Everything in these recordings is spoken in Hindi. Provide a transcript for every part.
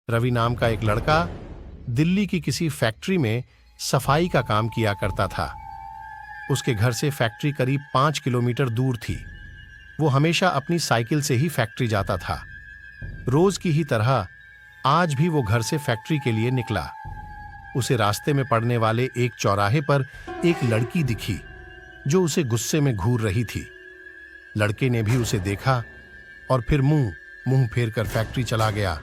रवि नाम का एक लड़का दिल्ली की किसी फैक्ट्री में सफाई का काम किया करता था। उसके घर से फैक्ट्री करीब 5 किलोमीटर दूर थी। वो हमेशा अपनी साइकिल से ही फैक्ट्री जाता था। रोज की ही तरह आज भी वो घर से फैक्ट्री के लिए निकला। उसे रास्ते में पड़ने वाले एक चौराहे पर एक लड़की दिखी जो उसे गुस्से में घूर रही थी। लड़के ने भी उसे देखा और फिर मुंह फेर कर फैक्ट्री चला गया।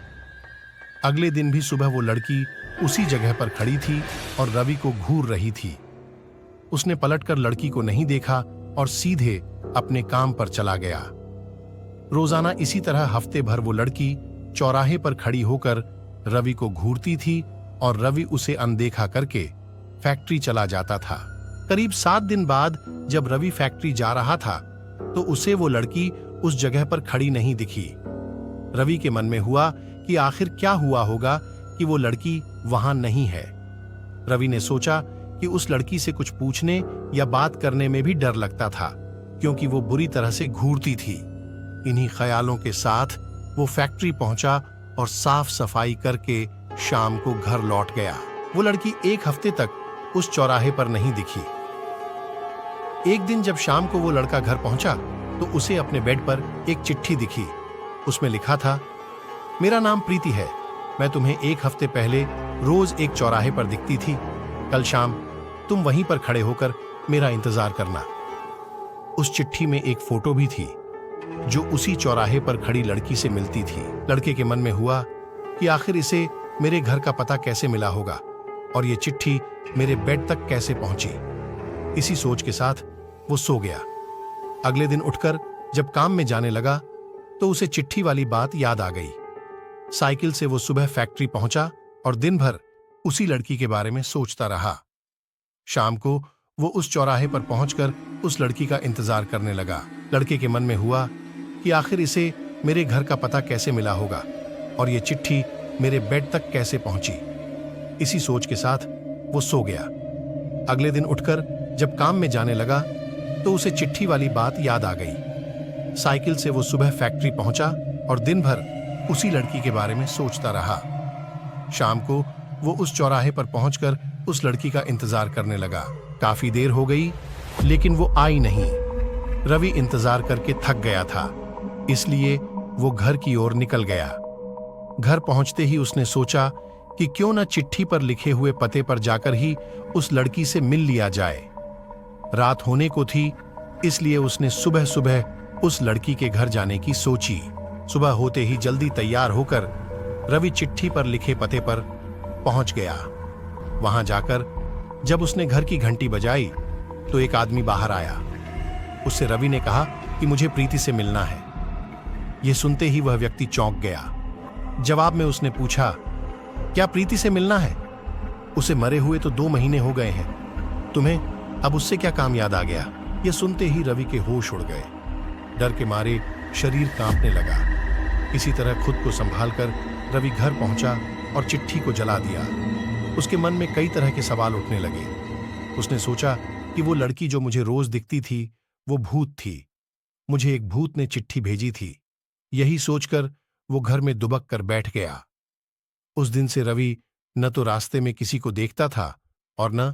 अगले दिन भी सुबह वो लड़की उसी जगह पर खड़ी थी और रवि को घूर रही थी। उसने पलटकर लड़की को नहीं देखा और सीधे अपने काम पर चला गया। रोजाना इसी तरह हफ्ते भर वो लड़की चौराहे पर खड़ी होकर रवि को घूरती थी और रवि उसे अनदेखा करके फैक्ट्री चला जाता था। करीब 7 दिन बाद जब रवि फैक्ट्री जा रहा था तो उसे वो लड़की उस जगह पर खड़ी नहीं दिखी। रवि के मन में हुआ कि आखिर क्या हुआ होगा कि वो लड़की वहां नहीं है। रवि ने सोचा कि उस लड़की से कुछ पूछने या बात करने में भी डर लगता था क्योंकि वो बुरी तरह से घूरती थी। इन्हीं ख्यालों के साथ वो फैक्ट्री पहुंचा और साफ सफाई करके शाम को घर लौट गया। वो लड़की 1 हफ्ते तक उस चौराहे पर नहीं दिखी। एक दिन जब शाम को वो लड़का घर पहुंचा तो उसे अपने बेड पर एक चिट्ठी दिखी। उसमें लिखा था, मेरा नाम प्रीति है। मैं तुम्हें 1 हफ्ते पहले रोज एक चौराहे पर दिखती थी। कल शाम तुम वहीं पर खड़े होकर मेरा इंतजार करना। उस चिट्ठी में एक फोटो भी थी जो उसी चौराहे पर खड़ी लड़की से मिलती थी। लड़के के मन में हुआ कि आखिर इसे मेरे घर का पता कैसे मिला होगा और ये चिट्ठी मेरे बेड तक कैसे पहुंची। इसी सोच के साथ वो सो गया। अगले दिन उठकर जब काम में जाने लगा तो उसे चिट्ठी वाली बात याद आ गई। साइकिल से वो सुबह फैक्ट्री पहुंचा और दिन भर उसी लड़की के बारे में सोचता रहा। शाम को वो उस चौराहे पर पहुंचकर उस लड़की का इंतजार करने लगा। लड़के के मन में हुआ कि आखिर इसे मेरे घर का पता कैसे मिला होगा और ये चिट्ठी मेरे बेड तक कैसे पहुंची। इसी सोच के साथ वो सो गया। अगले दिन उठकर जब काम में जाने लगा तो उसे चिट्ठी वाली बात याद आ गई। साइकिल से वो सुबह फैक्ट्री पहुंचा और दिन भर उसी लड़की के बारे में सोचता रहा। शाम को वो उस चौराहे पर पहुंचकर उस लड़की का इंतजार करने लगा। काफी देर हो गई लेकिन वो आई नहीं। रवि इंतजार करके थक गया था, इसलिए वो घर की ओर निकल गया। घर पहुंचते ही उसने सोचा कि क्यों न चिट्ठी पर लिखे हुए पते पर जाकर ही उस लड़की से मिल लिया जाए। रात होने को थी, इसलिए उसने सुबह सुबह उस लड़की के घर जाने की सोची। सुबह होते ही जल्दी तैयार होकर रवि चिट्ठी पर लिखे पते पर पहुंच गया। वहां जाकर जब उसने घर की घंटी बजाई तो एक आदमी बाहर आया। उससे रवि ने कहा कि मुझे प्रीति से मिलना है। यह सुनते ही वह व्यक्ति चौंक गया। जवाब में उसने पूछा, क्या प्रीति से मिलना है? उसे मरे हुए तो 2 महीने हो गए हैं। तुम्हें अब उससे क्या काम याद आ गया? यह सुनते ही रवि के होश उड़ गए। डर के मारे शरीर कांपने लगा। इसी तरह खुद को संभालकर रवि घर पहुंचा और चिट्ठी को जला दिया। उसके मन में कई तरह के सवाल उठने लगे। उसने सोचा कि वो लड़की जो मुझे रोज दिखती थी वो भूत थी। मुझे एक भूत ने चिट्ठी भेजी थी। यही सोचकर वो घर में दुबक कर बैठ गया। उस दिन से रवि न तो रास्ते में किसी को देखता था और न